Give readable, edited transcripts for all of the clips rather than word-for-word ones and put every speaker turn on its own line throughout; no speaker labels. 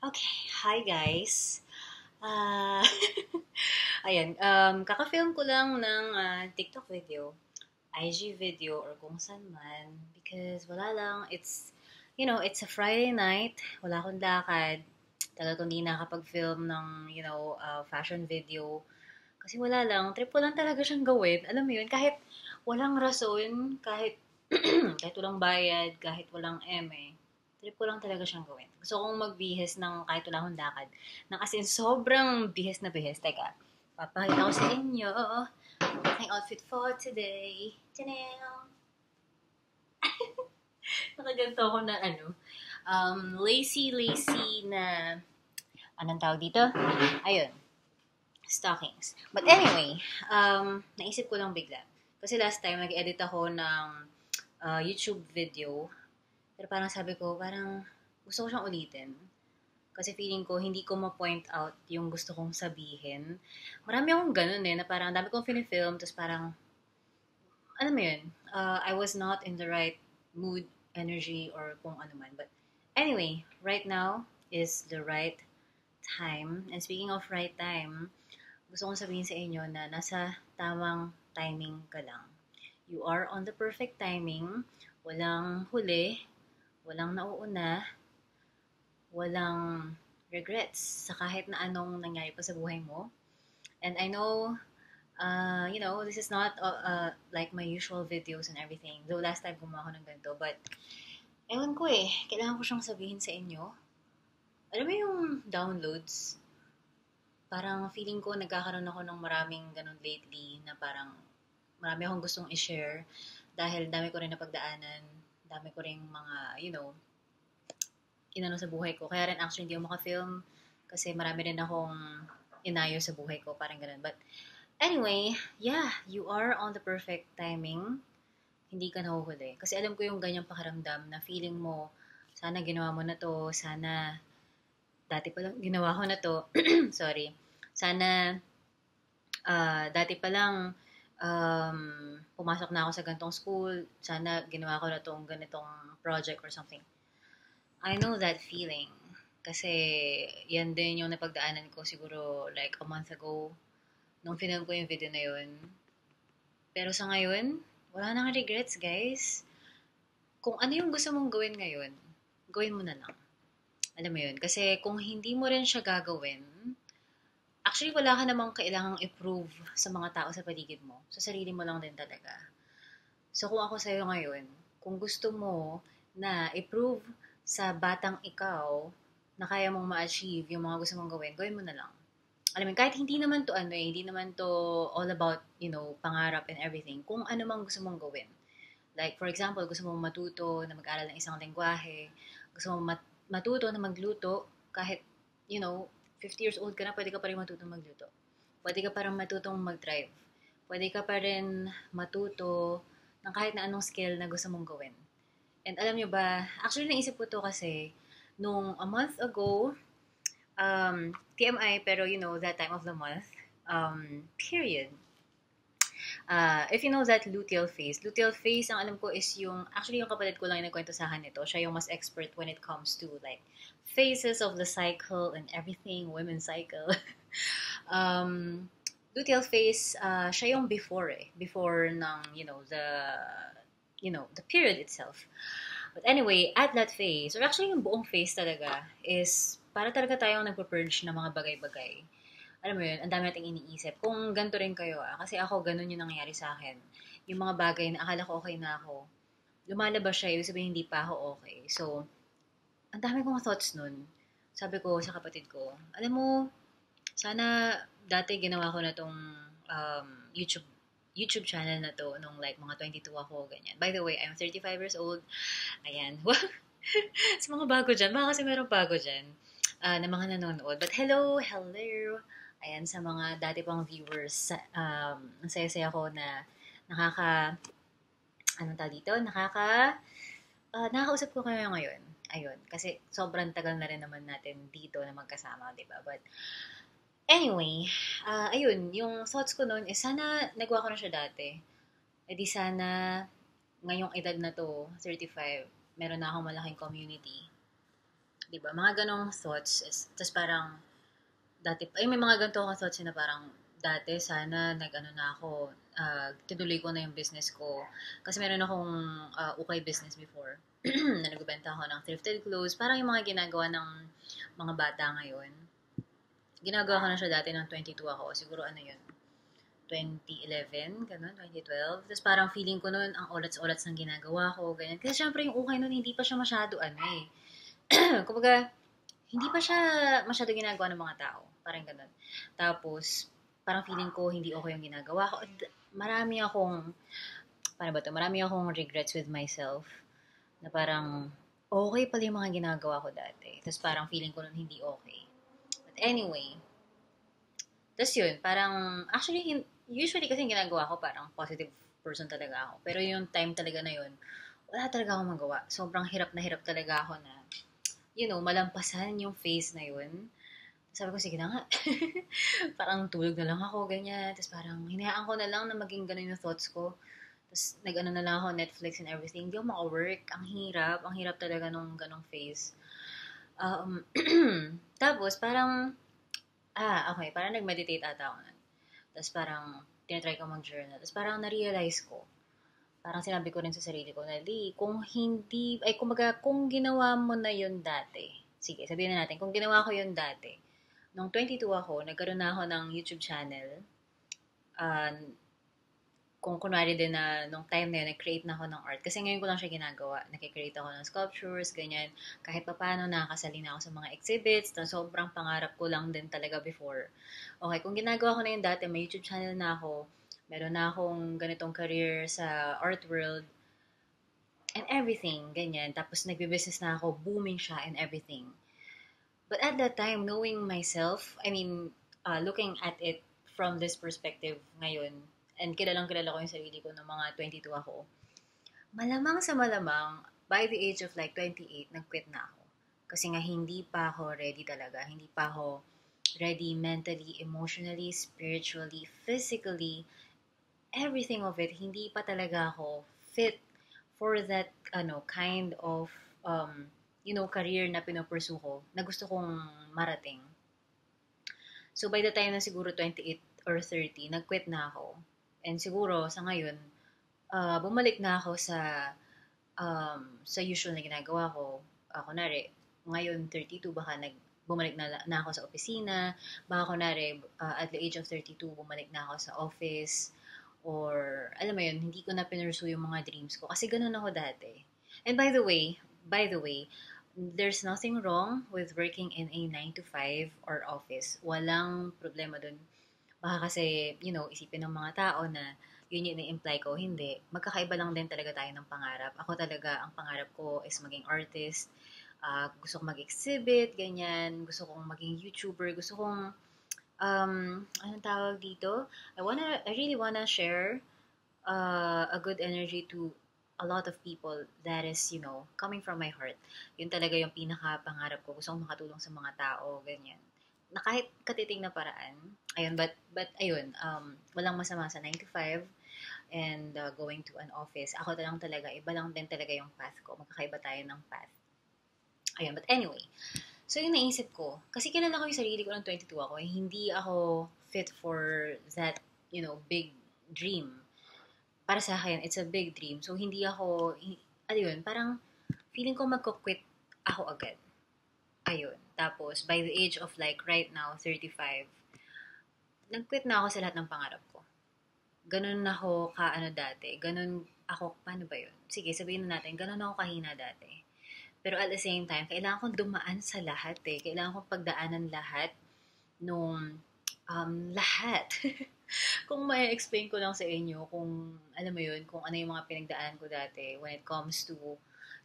Okay, hi guys. Ah, ayan, kaka-film ko lang ng TikTok video, IG video, or kung saan man. Because wala lang, it's a Friday night, wala akong lakad. Tagal ko hindi nakapag-film ng, fashion video. Kasi wala lang, trip ko lang talaga siyang gawin. Alam mo yun, kahit walang rason, kahit, kahit walang bayad, kahit walang eme, trip ko lang talaga siyang gawin. Gusto kong magbihis ng kahit wala akong lakad. Nang as in, sobrang bihis na bihis. Teka, papakita ko sa inyo ang aking outfit for today. Chanel! Nakaganto ako na lacy na, anong tawag dito? Ayun, stockings. But anyway, naisip ko lang bigla. Kasi last time, nag-edit ako ng YouTube video. Pero parang sabi ko, parang gusto ko siyang ulitin. Kasi feeling ko, hindi ko ma-point out yung gusto kong sabihin. Marami akong ganun na parang dami kong film, tapos parang, alam mo yun, I was not in the right mood, energy, or kung ano man. But anyway, right now is the right time. And speaking of right time, gusto kong sabihin sa inyo na nasa tamang timing ka lang. You are on the perfect timing. Walang huli, walang nauuna, walang regrets sa kahit na anong nangyari pa sa buhay mo. And I know, this is not like my usual videos and everything. Though last time gumawa ako ng ganito. But, ewan ko kailangan ko siyang sabihin sa inyo. Alam mo yung downloads, parang feeling ko nagkakaroon ako ng maraming ganun lately na parang marami akong gustong i-share dahil dami ko rin napagdaanan, dami ko rin mga, inano sa buhay ko. Kaya rin actually hindi ako makafilm kasi marami rin akong inayo sa buhay ko, parang ganun. But anyway, yeah, you are on the perfect timing. Hindi ka nahuhuli. Kasi alam ko yung ganyang pakiramdam na feeling mo, sana ginawa mo na to, sana dati pa lang ginawa ko na to. Sorry. Sana dati pa lang pumasok na ako sa ganitong school, sana ginawa ko na tong ganitong project or something. I know that feeling. Kasi yan din yung napagdaanan ko siguro like a month ago nung film ko yung video na yun. Pero sa ngayon, wala nang regrets, guys. Kung ano yung gusto mong gawin ngayon, gawin mo na lang. Alam mo yun? Kasi kung hindi mo rin siya gagawin, actually wala ka namang kailangang i-prove sa mga tao sa paligid mo. Sa sarili mo lang din talaga. So kung ako sa'yo ngayon, kung gusto mo na i-prove sa batang ikaw na kaya mong ma-achieve yung mga gusto mong gawin, gawin mo na lang. Alam mo, kahit hindi naman to hindi naman to all about, pangarap and everything. Kung ano mang gusto mong gawin. Like, for example, gusto mong matuto na mag-aral ng isang lengguwahe, gusto mong matuto na magluto, kahit, 50 years old ka na, pwede ka pa rin matutong magluto. Pwede ka pa rin matutong mag-drive. Pwede ka pa rin matuto ng kahit na anong skill na gusto mong gawin. And alam nyo ba, actually naisip ko to kasi, nung a month ago, TMI, pero that time of the month, period. If you know that luteal phase, ang alam ko is actually yung kapatid ko lang yung nagkwento sa akin nito. Siya yung mas expert when it comes to like phases of the cycle and everything, women's cycle. um, luteal phase, siya yung before ng, the period itself. But anyway, at that phase, or actually yung buong phase talaga, is para talaga tayong nagpo-purge ng mga bagay-bagay. Alam mo yun, ang dami nating iniisip. Kung ganito rin kayo, kasi ako ganun yung nangyayari sa akin. Yung mga bagay na akala ko okay na ako, lumalabas siya, ibig sabihin hindi pa ako okay. So, ang dami kong thoughts nun. Sabi ko sa kapatid ko, alam mo, sana dati ginawa ko na tong um, YouTube YouTube channel na to nung like mga 22 ako, ganyan. By the way, I'm 35 years old. Ayan. Sa mga bago dyan, baka kasi meron bago dyan na mga nanonood. But hello. Ayan, sa mga dati pang viewers, ang saya-saya ko na nakaka, anong tawag dito? Nakakausap ko kayo ngayon. Ayun, kasi sobrang tagal na rin naman natin dito na magkasama, di ba? But anyway, ayun, yung thoughts ko noon is sana nagawa ko na siya dati. E di sana ngayong edad na to, 35, meron na akong malaking community. Di ba? Mga ganong thoughts. Tapos parang, may mga ganito akong thoughts na parang, dati sana nag-ano na ako, tinuloy ko na yung business ko. Kasi meron akong ukay business before na nagbebenta ako ng thrifted clothes. Parang yung mga ginagawa ng mga bata ngayon. Ginagawa ko na siya dati ng 22 ako. Siguro ano yun, 2011, ganun, 2012. Tapos parang feeling ko noon, ang olats-olats ng ginagawa ko, ganyan. Kasi syempre yung ukay noon, hindi pa siya masyado ano eh. Kumbaga, hindi pa siya masyado ginagawa ng mga tao. Parang ganun. Tapos, parang feeling ko hindi okay yung ginagawa ko. At marami akong, paano ba to? Marami akong regrets with myself na parang, okay pala yung mga ginagawa ko dati. Tapos parang feeling ko nun hindi okay. But anyway, tapos yun, parang, actually, usually kasi yung ginagawa ko parang positive person talaga ako. Pero yung time talaga na yun, wala talaga akong magawa. Sobrang hirap na hirap talaga ako na, malampasan yung phase na yun. Sabi ko, sige na nga. Parang tulog na lang ako, ganyan. Tapos parang hinayaan ko na lang na maging ganun yung thoughts ko. Tapos nag-ano na lang ako, Netflix and everything. Hindi ako maka-work. Ang hirap talaga nung ganong phase. Um, tapos parang, okay, parang nag-meditate ata ako nun. Tapos parang, tinatry ko mag-journal. Tapos parang na-realize ko, parang sinabi ko rin sa sarili ko na, kung hindi, ay kumbaga, kung ginawa mo na yun dati, sige, sabihin na natin, kung ginawa ko yun dati, nung 22 ako, nagkaroon na ako ng YouTube channel. Uh, kung kunwari din na nung time na yun, nag-create na ako ng art. Kasi ngayon ko lang siya ginagawa. Nag-create ako ng sculptures, ganyan. Kahit pa paano, nakakasali na ako sa mga exhibits na sobrang pangarap ko lang din talaga before. Okay, kung ginagawa ko na yun dati, may YouTube channel na ako, meron na akong ganitong career sa art world, and everything, ganyan. Tapos nagbe-business na ako, booming siya and everything. But at that time, knowing myself, I mean, looking at it from this perspective ngayon, and kilalang kilala ko yung sarili ko ng mga 22 ako, malamang sa malamang, by the age of like 28, nag-quit na ako. Kasi nga hindi pa ako ready talaga. Hindi pa ako ready mentally, emotionally, spiritually, physically, everything of it. Hindi pa talaga ako fit for that kind of career na pinupursue ko na gusto kong marating. So by the time na siguro 28 or 30, nag-quit na ako. And siguro sa ngayon, bumalik na ako sa usual na ginagawa ko. Kunwari, ngayon 32, baka bumalik na ako sa opisina. Baka kunwari, at the age of 32, bumalik na ako sa office. Or, alam mo yun, hindi ko na pinursue yung mga dreams ko. Kasi ganun ako dati. And by the way, there's nothing wrong with working in a 9 to 5 or office. Walang problema dun. Baka kasi, isipin ng mga tao na yun yung na-imply ko. Hindi. Magkakaiba lang din talaga tayo ng pangarap. Ako talaga, ang pangarap ko is maging artist. Gusto kong mag-exhibit, ganyan. Gusto kong maging YouTuber. Gusto kong, anong tawag dito? I really wanna share a good energy to a lot of people that is, coming from my heart. Yun talaga yung pinaka-pangarap ko. Gusto kong makatulong sa mga tao, ganyan. Na kahit katiting na paraan. Ayun, but ayun, walang masama sa 9 to 5 and going to an office. Ako lang talaga, iba lang din talaga yung path ko. Magkakaiba tayo ng path. Ayun, but anyway. So, yung naisip ko, kasi kilala ko yung sarili ko ng 22 ako, hindi ako fit for that, big dream. Para sa akin, it's a big dream. So, hindi ako, ayun, parang feeling ko magko-quit ako agad. Ayun. Tapos, by the age of like right now, 35, nag-quit na ako sa lahat ng pangarap ko. Ganun ako ka-ano dati. Ganun ako, paano ba yun? Sige, sabihin na natin, ganun ako kahina dati. Pero at the same time, kailangan kong dumaan sa lahat eh. Kailangan kong pagdaanan lahat nung lahat. Kung may explain ko lang sa inyo kung alam mo yun, kung ano yung mga pinagdaan ko dati when it comes to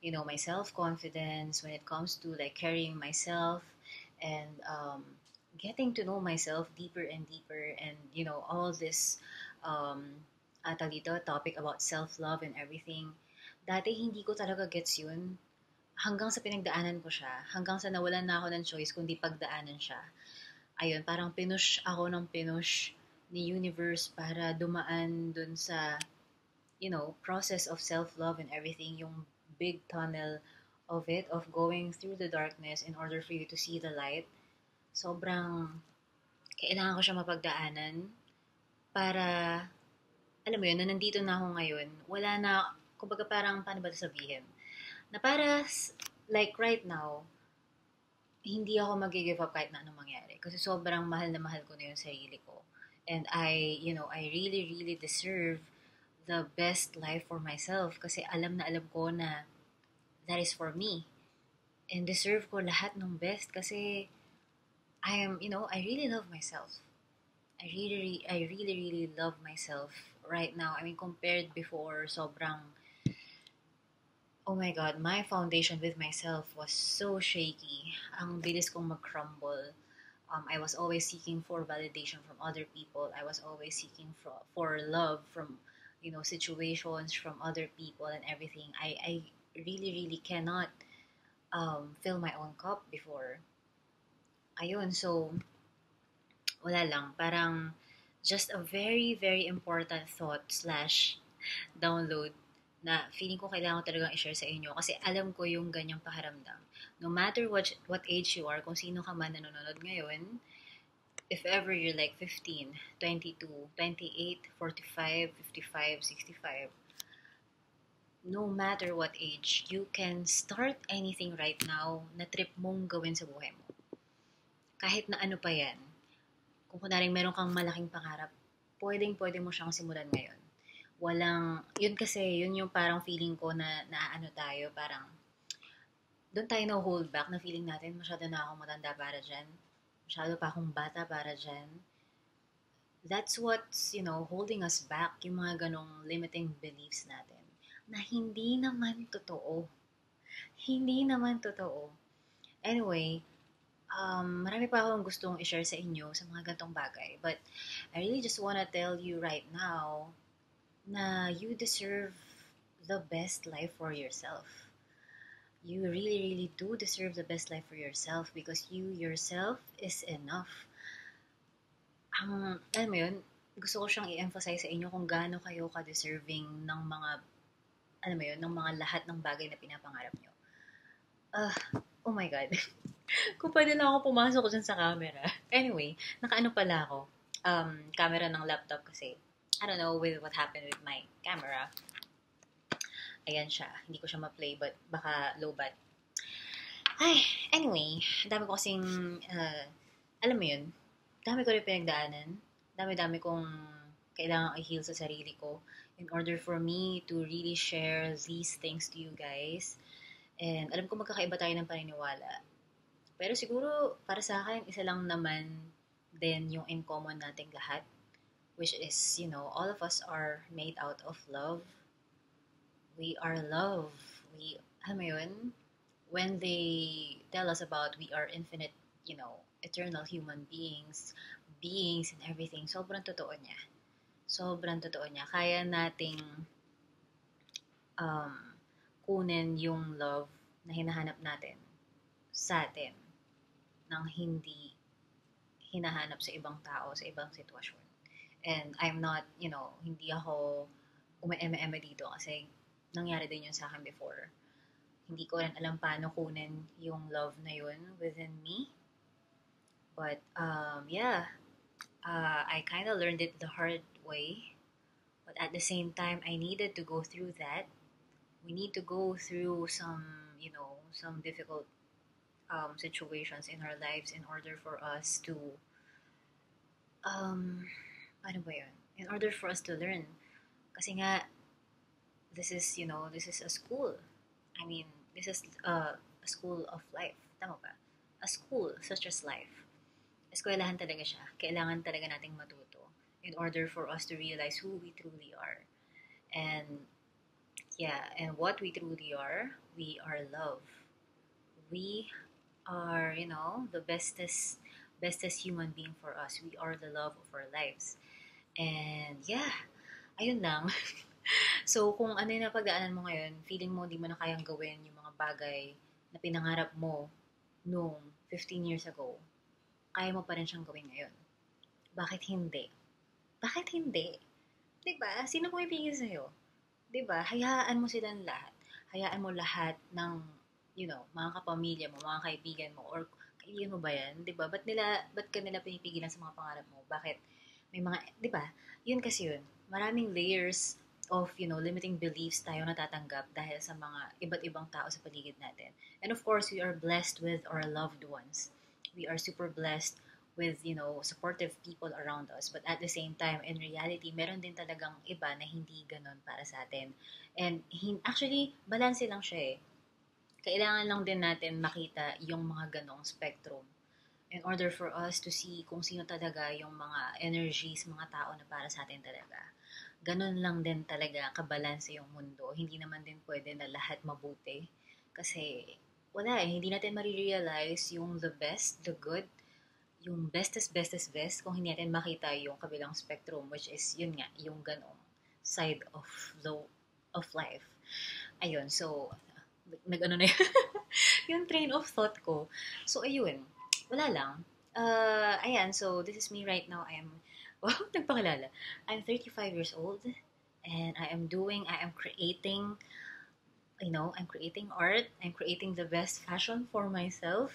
my self-confidence, when it comes to like carrying myself and getting to know myself deeper and deeper and all this topic about self-love and everything. Dati hindi ko talaga gets yun. Hanggang sa pinagdaanan ko siya, hanggang sa nawalan na ako ng choice kundi pagdaanan siya. Ayun, parang pinush ako ng pinush ni universe para dumaan dun sa, process of self-love and everything, yung big tunnel of it, of going through the darkness in order for you to see the light, sobrang kailangan ko siya mapagdaanan para, alam mo yun, na nandito na ako ngayon, wala na, kumbaga parang, paano ba ito sabihin? Na para, like right now, hindi ako mag-give up kahit na anong mangyari. Kasi sobrang mahal na mahal ko na yung sarili ko. And I really, really deserve the best life for myself. Kasi alam na alam ko na that is for me. And deserve ko lahat ng best kasi I really love myself. I really, really love myself right now. I mean, compared before, sobrang, oh my God, my foundation with myself was so shaky. Ang bilis kong mag-crumble. I was always seeking for validation from other people. I was always seeking for love from, situations, from other people and everything. I really, really cannot fill my own cup before. Ayun, so, wala lang. Parang, just a very, very important thought slash download na feeling ko kailangan ko talagang i-share sa inyo kasi alam ko yung ganyang pakiramdam. No matter what age you are, kung sino ka man nanonood ngayon, if ever you're like 15, 22, 28, 45, 55, 65, no matter what age, you can start anything right now na trip mong gawin sa buhay mo. Kahit na ano pa yan. Kung kunaring meron kang malaking pangarap, pwede mo siyang simulan ngayon. Yun kasi, yun yung parang feeling ko na naano tayo, parang, doon tayo na hold back na feeling natin, masyado na akong matanda para dyan. Masyado pa akong bata para dyan. That's what's, holding us back, yung mga ganong limiting beliefs natin. Na hindi naman totoo. Hindi naman totoo. Anyway, marami pa akong gustong i-share sa inyo sa mga gantong bagay. But, I really just wanna tell you right now, na you deserve the best life for yourself. You really, really do deserve the best life for yourself because you yourself is enough. Alam mo yun, gusto ko siyang i-emphasize sa inyo kung gaano kayo ka-deserving ng mga, alam mo yun, ng mga lahat ng bagay na pinapangarap nyo. Oh my God. Kung pwede lang ako pumasok dyan sa camera. Anyway, nakaano pala ako. Camera ng laptop kasi I don't know with what happened with my camera. Ayan siya. Hindi ko siya ma-play but baka low bat. Ay, anyway. Dami ko kasing, alam mo yun, dami ko rin pinagdaanan. Dami-dami kong kailangan i-heal sa sarili ko in order for me to really share these things to you guys. And alam ko magkakaiba tayo ng paniniwala. Pero siguro, para sa akin, isa lang naman din yung in common nating lahat. Which is, all of us are made out of love. We are love. Alam mo yun? When they tell us about we are infinite, eternal human beings and everything, sobrang totoo niya. Sobrang totoo niya. Kaya nating kunin yung love na hinahanap natin sa atin nang hindi hinahanap sa ibang tao, sa ibang sitwasyon. And I'm not, hindi ako ume-eme-eme dito kasi nangyari din yun sa akin before. Hindi ko rin alam paano kunin yung love na yun within me. But, I kind of learned it the hard way. But at the same time, I needed to go through that. We need to go through some difficult situations in our lives in order for us to, ano ba yun? In order for us to learn. Kasi nga, this is a school. I mean, this is a school of life. Tama ba? A school such as life. Eskwelahan talaga siya. Kailangan talaga nating matuto in order for us to realize who we truly are. And, and what we truly are, we are love. We are, the bestest human being for us. We are the love of our lives. And ayun lang. So, kung ano yung napagdaanan mo ngayon, feeling mo hindi mo na kayang gawin yung mga bagay na pinangarap mo noong 15 years ago, kaya mo pa rin siyang gawin ngayon. Bakit hindi? Bakit hindi? Diba? Sino pumipigil sa'yo? Diba? Hayaan mo silang lahat. Hayaan mo lahat ng mga kapamilya mo, mga kaibigan mo, or kaibigan mo ba yan? Di ba? Ba't ka nila pinipigilan sa mga pangarap mo? Bakit? May mga, di ba? Yun kasi yun. Maraming layers of, limiting beliefs tayo natatanggap dahil sa mga iba't ibang tao sa paligid natin. And of course, we are blessed with our loved ones. We are super blessed with, supportive people around us. But at the same time, in reality, meron din talagang iba na hindi ganon para sa atin. And actually, balance lang siya eh. Kailangan lang din natin makita yung mga ganong spectrum in order for us to see kung sino talaga yung mga energies, mga tao na para sa atin talaga. Ganon lang din talaga kabalanse yung mundo. Hindi naman din pwede na lahat mabuti. Kasi wala eh, hindi natin marirealize yung the best, the good, yung bestest best kung hindi natin makita yung kabilang spectrum, which is yun nga, yung ganong side of the of life. Ayun, so nag-ano na yun, yung train of thought ko. So ayun, wala lang. Ayan, so this is me right now. I am, wow, nagpakilala. I'm 35 years old and I am creating, I'm creating art. I'm creating the best fashion for myself.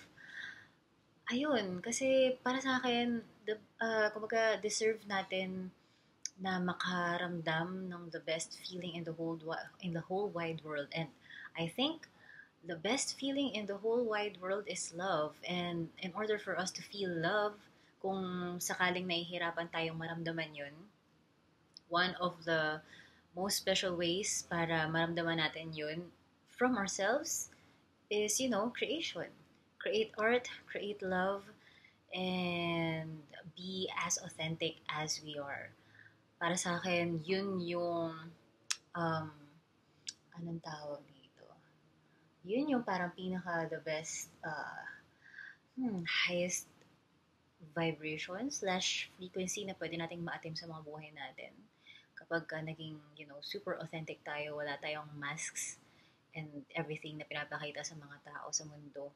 Ayun, kasi para sa akin, kumbaga, deserve natin na makaramdam ng the best feeling in the whole wide world. And I think the best feeling in the whole wide world is love. And in order for us to feel love, kung sakaling nahihirapan tayong maramdaman yun, one of the most special ways para maramdaman natin yun from ourselves is, creation. Create art, create love, and be as authentic as we are. Para sa akin, yun yung, um, anong tawag dito? Yun yung parang pinaka the best, highest vibration slash frequency na pwede nating maatim sa mga buhay natin. Kapag ka naging, super authentic tayo, wala tayong masks and everything na pinapakita sa mga tao sa mundo.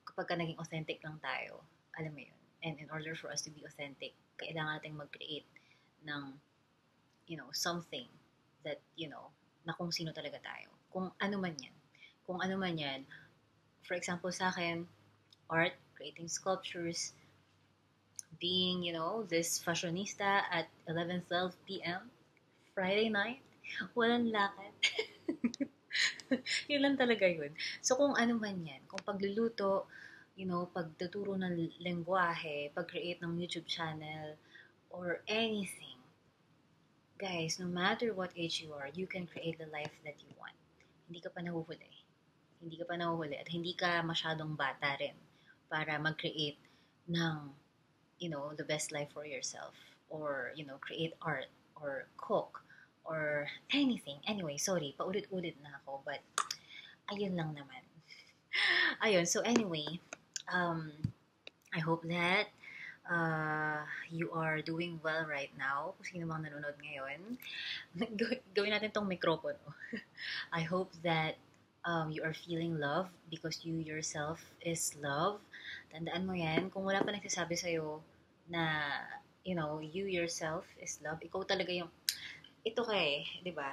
Kapag ka naging authentic lang tayo, alam mo yun. And in order for us to be authentic, kailangan nating mag-create ng, something that, na kung sino talaga tayo. Kung ano man yan. Kung ano man yan. For example, sa akin, art, creating sculptures, being, this fashionista at 11:12 p.m. Friday night, walang lakad. Yun lang talaga yun. So, kung ano man yan, kung pagluluto, pagtuturo ng lengguwahe, pag-create ng YouTube channel, or anything, guys, no matter what age you are, you can create the life that you want. Hindi ka pa nahuhuli. Hindi ka pa nahuhuli at hindi ka masyadong bata rin para mag-create ng, the best life for yourself. Or, create art or cook or anything. Anyway, sorry, paulit-ulit na ako, but ayun lang naman. Ayun, so anyway, um, I hope that you are doing well right now. Kung sino mang nanonood ngayon, gawin natin tong mikropono. I hope that you are feeling love because you yourself is love. Tandaan mo yan. Kung wala pa nagsasabi sa'yo na, you yourself is love, ikaw talaga yung, ito ka eh, di ba?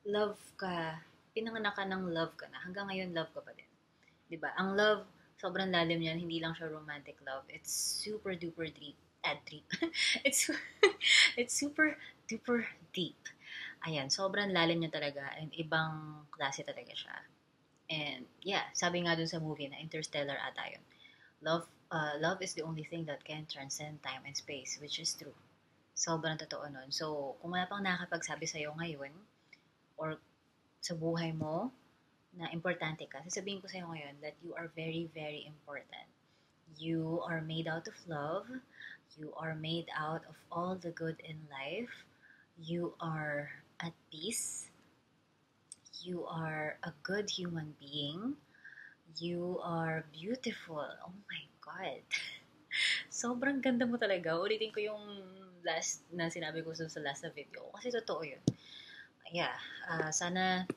Love ka, pinanganak ka ng love ka na. Hanggang ngayon, love ka pa din. Di ba? Ang love, sobrang lalim yan. Hindi lang siya romantic love. It's super duper deep. Deep. it's, it's super duper deep. Ayan, sobrang lalim niya talaga. And ibang klase talaga siya. And yeah, sabi nga dun sa movie na Interstellar ata yun. Love is the only thing that can transcend time and space, which is true. Sobrang totoo nun. So, kung wala pang nakakapagsabi sa'yo ngayon, or sa buhay mo, na importante ka, sasabihin ko sa'yo ngayon that you are very, very important. You are made out of love. You are made out of all the good in life. You are at peace. You are a good human being. You are beautiful. Oh my God. Sobrang ganda mo talaga. Ulitin ko yung last na sinabi ko sa last na video. Kasi totoo yun. Yeah. Sana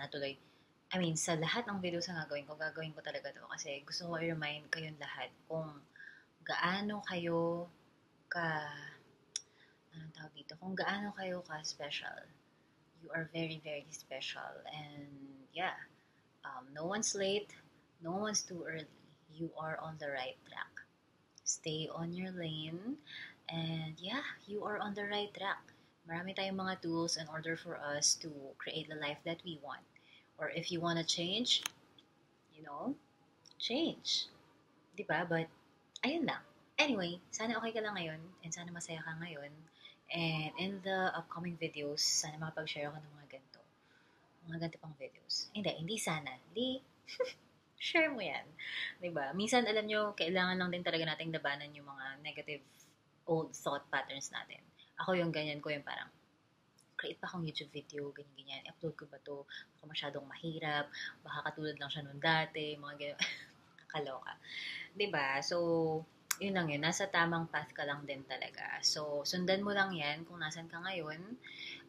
tuloy. Sa lahat ng videos na gagawin ko talaga to. Kasi gusto ko i-remind kayong lahat kung gaano kayo ka, anong tawag dito? Kung gaano kayo ka special. You are very, very special. And yeah, No one's late, no one's too early. You are on the right track. Stay on your lane, and yeah, you are on the right track. Marami tayong mga tools in order for us to create the life that we want. Or if you want to change, you know, change. 'Di ba? But, ayun lang. Anyway, sana okay ka lang ngayon and sana masaya ka ngayon. And in the upcoming videos, sana makapag-share ako ng mga ganito. Mga ganito pang videos. Hindi sana. Hindi, share mo yan. 'Di ba? Minsan, alam nyo, kailangan lang din talaga nating labanan yung mga negative old thought patterns natin. Ako yung ganyan ko, yung parang, create pa akong YouTube video, ganyan-ganyan. I-upload ko ba to? Baka masyadong mahirap. Baka katulad lang siya nung dati. Mga ganyan. Kakaloka. 'Di ba? So, yun lang yun. Nasa tamang path ka lang din talaga. So, sundan mo lang yan kung nasan ka ngayon.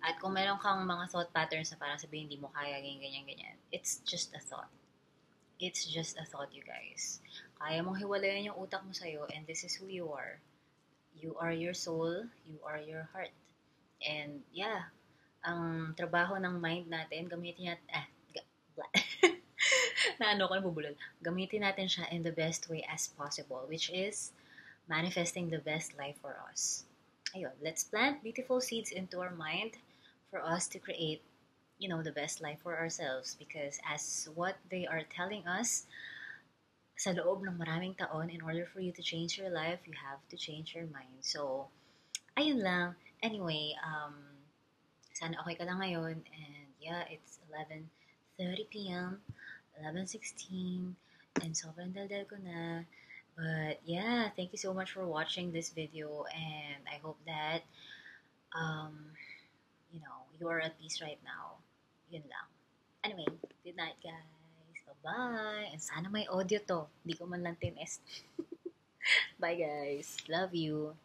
At kung meron kang mga thought patterns na parang sabihin hindi mo kaya, ganyan, ganyan, ganyan. It's just a thought. It's just a thought, you guys. Kaya mong hiwalayan yung utak mo sa'yo, and this is who you are. You are your soul. You are your heart. And yeah, ang trabaho ng mind natin, gamitin natin, na ano ko, nabubulol. Gamitin natin siya in the best way as possible, which is manifesting the best life for us. Ayun, let's plant beautiful seeds into our mind for us to create, the best life for ourselves. Because as what they are telling us, sa loob ng maraming taon, in order for you to change your life, you have to change your mind. So, ayun lang. Anyway, sana okay ka lang ngayon. And yeah, it's 11:30 p.m., 11:16, and sobrang daldal ko na. But yeah, thank you so much for watching this video, and I hope that um, you are at peace right now. Yun lang. Anyway, good night, guys. Bye-bye. And sana may audio to. Hindi ko man lang tinest. Bye, guys. Love you.